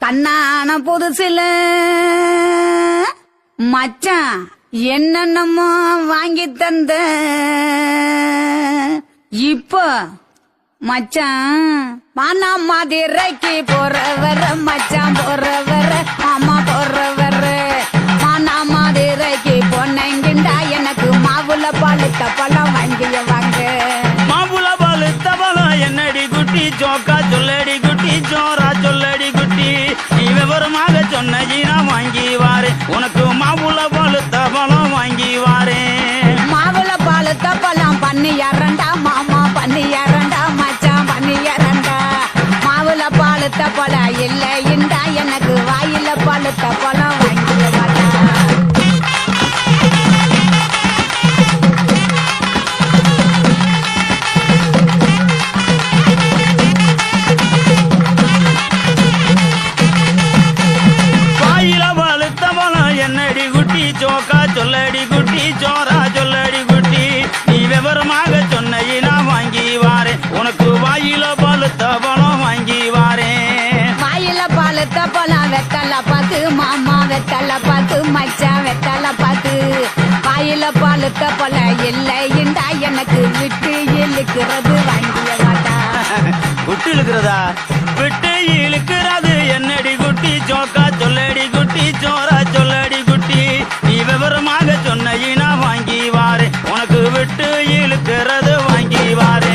கண்ணான புதுசில மச்சான் என்னென்னமோ வாங்கி தந்த இப்போ மச்சான் மானா மதுரைக்கு போறவர மச்சான் போறவர மாமா போறவர மானா மதுரைக்கு பொன்னங்கிண்டா எனக்கு மாவுல பழுத்த பழம் வாங்கிய வாங்க மாவுல பழுத்த பழம் என்னடி குட்டி ஜோக்கா சொல்லடி குட்டி ஜோரா சொல்லடி குட்டி நீ விவரமாக சொன்னீனா வாங்கி வாரு உனக்கு மாவுல பழுத்த பழம் வாங்கி வாரு மாவுல பழுத்த பழம் பண்ணி இரண்டா மாமா பண்ணி இரண்டா மச்சான் பண்ணி இரண்டா மாவுல பழுத்த பழம் இல்லைண்டா எனக்கு வாயில பழுத்த பழம் வாங்கிய வாங்க என்னடி குட்டி ஜோக்கா சொல்லடி குட்டி ஜோரா சொல்லடி குட்டி நீ விவரமாக சொன்ன வாங்கி வாரே உனக்கு வாயில பழுத்த பழம் வாங்கி வாரே வாயில பழுத்த பழம் வெத்தல பாத்து மாமா வெத்தல பாத்து மச்சான் வெத்தல பாத்து வாயில பழுத்த பழம் இல்லைண்டா எனக்கு விட்டு இழுக்கிறது வாங்கிய மாட்டா விட்டு இழுக்கிறதா விட்டு இழுக்கிறது என்னடி குட்டி ஜோக்கா சொல்லடி குட்டி ஜோரா சொல்லடி குட்டி நீ விவரமாக சொன்ன வாங்கி வாரே உனக்கு விட்டு இழுக்கிறது வாங்கி வாரே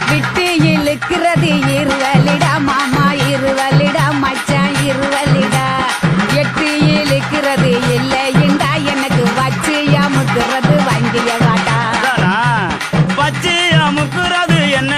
விட்டு இழுக்கிறது இருவலிடா மாமா இருவலிடா மச்சான் இருவலிடா எட்டு இழுக்கிறது இல்லைண்டா எனக்கு வச்சு அமுக்குறது வாங்கிய வாட்டா வச்சு அமுக்குறது என்ன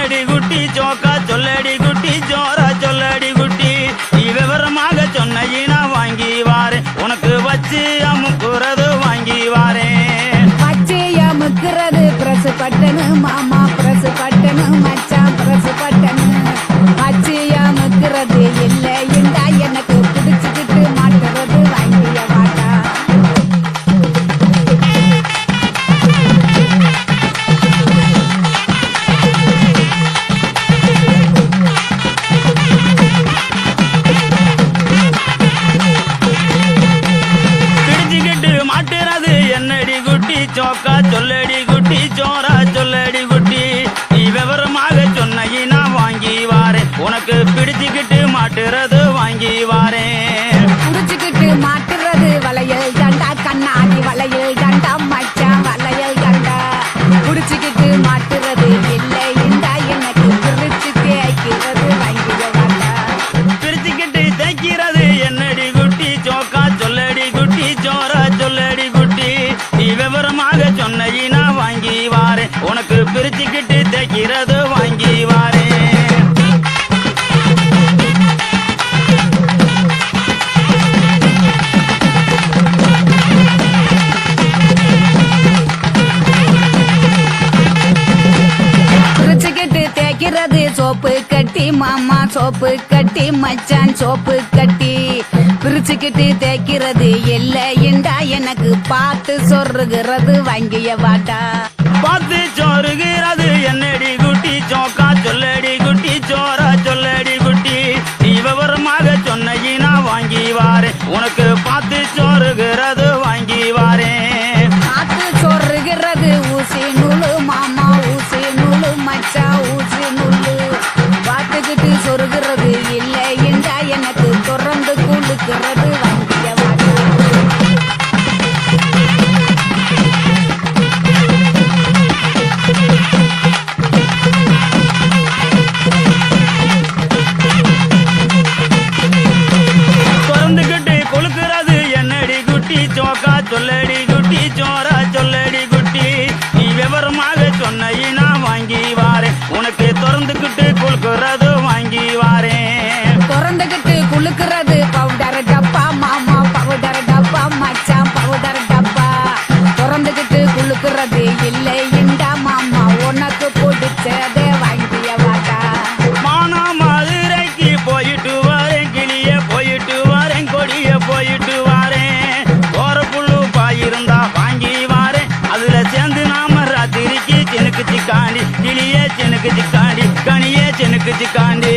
உனக்கு பிடிச்சுக்கிட்டு மாட்டுறது வாங்கி வாரேன். புடிச்சுக்கிட்டு மாட்டுறது வளையல் தண்டா, கண்ணாடி வளையல் தண்டா, மச்சான் வளையல் தண்டா. புடிச்சுக்கிட்டு மாட்டுறது இல்லை இந்தா, எனக்கு பிரிச்சு தேய்க்கிறது வாங்கிய வாண்டா. பிரிச்சுக்கிட்டு தைக்கிறது என்னடி குட்டி, சோக்கா சொல்லடி குட்டி, சோரா சொல்லடி குட்டி. நீ விவரமாக சொன்ன வாங்கி வாரேன். உனக்கு பிரிச்சுக்கிட்டு தைக்கிறது வாங்கி வாரேன். பிரிச்சுக்கிட்டு தேய்க்கிறது சோப்பு கட்டி, மாமா சோப்பு கட்டி, மச்சான் சோப்பு கட்டி. பிரிச்சுக்கிட்டு தேய்க்கிறது இல்லைண்டா, எனக்கு பார்த்து சொருகிறது வாங்கிய வாட்டா. பார்த்து சோறுகிறது என்னடி குட்டி, சோக்கா சொல்லடி குட்டி, சோரா சொல்லடி குட்டி. நீ விவரமாக சொன்ன வாங்கி வாரேன். உனக்கு பார்த்து சோறுகிறது வாங்கி வாரேன். பார்த்து சொருகிறது ஊசி நூலு, மாமா ஊசி நூலு, மச்சான் ஊசி நூலு. பார்த்துக்கிட்டு சொருகிறது இல்லைண்டா, எனக்கு தொடர்ந்து குளுக்கிறது வாங்கிய வாட்டா. திறந்துகிட்டு கொழுக்கிறது என்னடி குட்டி, சோக்கா சொல்லடி குட்டி, சோரா சொல்லடி குட்டி. நீ விவரமாக சொன்ன வாங்கி வாரேன். உனக்கு திறந்துகிட்டு கொழுக்கிறது வாங்கி வாரேன். திறந்துகிட்டு குளுக்கிறது பவுடர் டப்பா, மாமா பவுடர் டப்பா, மச்சான் பவுடர் டப்பா. திறந்துகிட்டு குளுக்கிறது இல்லை இண்டா, மாமா உனக்கு பிடிச்சதே வாங்கிய வாட்டா. மானா மதுரைக்கு போயிட்டு வரேன், கிளிய போயிட்டு வரேன், கொடிய போயிட்டு வரேன். போற புல்லு பாயிருந்தா வாங்கி வாரேன். அதுல சேர்ந்து நாம ராத்திரிக்கு செனுக்கு சிக்காண்டி, கிளிய செனுக்கு சிக்காண்டி, கனிய செனுக்கு சிக்காண்டி.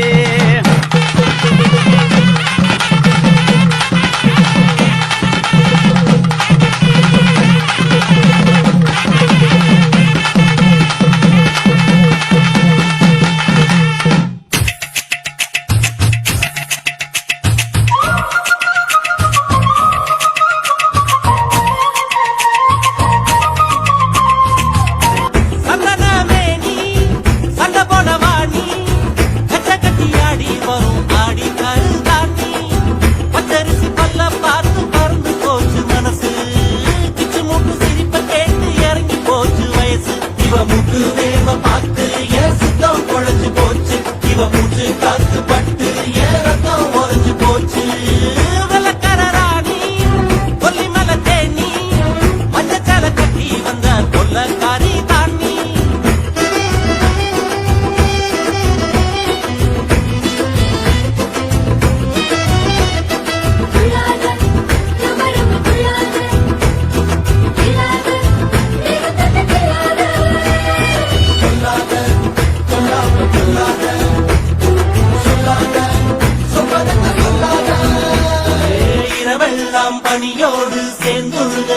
பணியோடு சேர்ந்துள்ள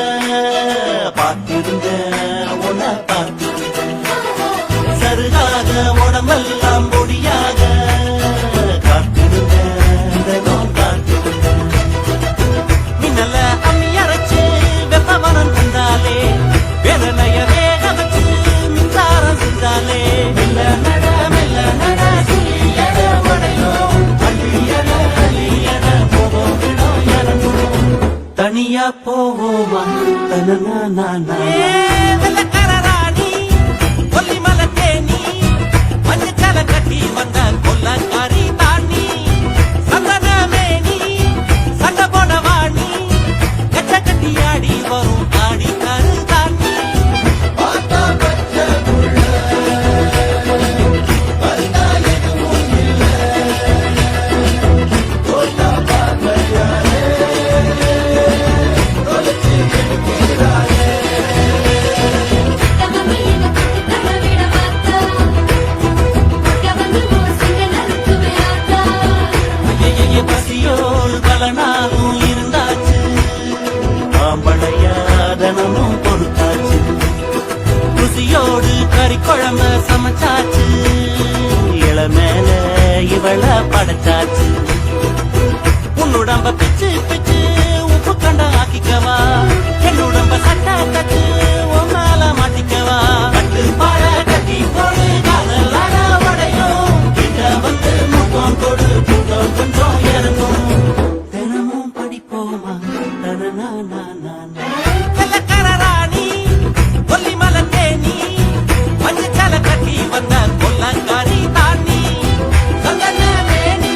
பார்த்திருந்த உன பார்த்திருந்த சருகாக உடம்பெல்லாம் பொடியாக காத்திருந்த காத்திருந்த மின்னல அம்மி அரைச்சு வெப்பமனம் தந்தாலே வேதனைய வேக வச்சு மின்சாரம் செஞ்சாலே மெல்ல நட சுழியட உடையும் அள்ளியட அள்ளியட போவோம் விடும் இறங்குவோம் தனியா போவோமா தனனா வெள்ளக்காரராணி கொல்லிமலை தேனி மஞ்சள் கட்டி வந்த கொல்லக்காரி தாண்டி சந்தன மேனி சண்டை போட வாணி கச்ச கட்டி ஆடி வரும் ஆடி கரு தாண்டி பசியோல் பலனாலும் இருந்தாச்சு ஆம்பளையாதனமும் பொறுத்தாச்சு ருசியோடு கறி குழம்ப சமைச்சாச்சு இளமேல இவள படைச்சாச்சு உன்னுடம்ப பிச்சு பிச்சு உப்பு கண்ட ஆக்கிக்கவா என்னுடம்ப சட்டை தச்சு உன் மேல மாட்டிக்கவா கட்டு பாட கட்டி போடு காதலான உடையும் கிட்ட வந்து முகம் கொடு கூட்டம் கொஞ்சம் இறங்கும் தினமும் படிப்போமா தனனா ராணி கொல்லிமலை தேனி மஞ்சள் கட்டி வந்த கொல்லங்காரி தாண்டி சந்தன வேணி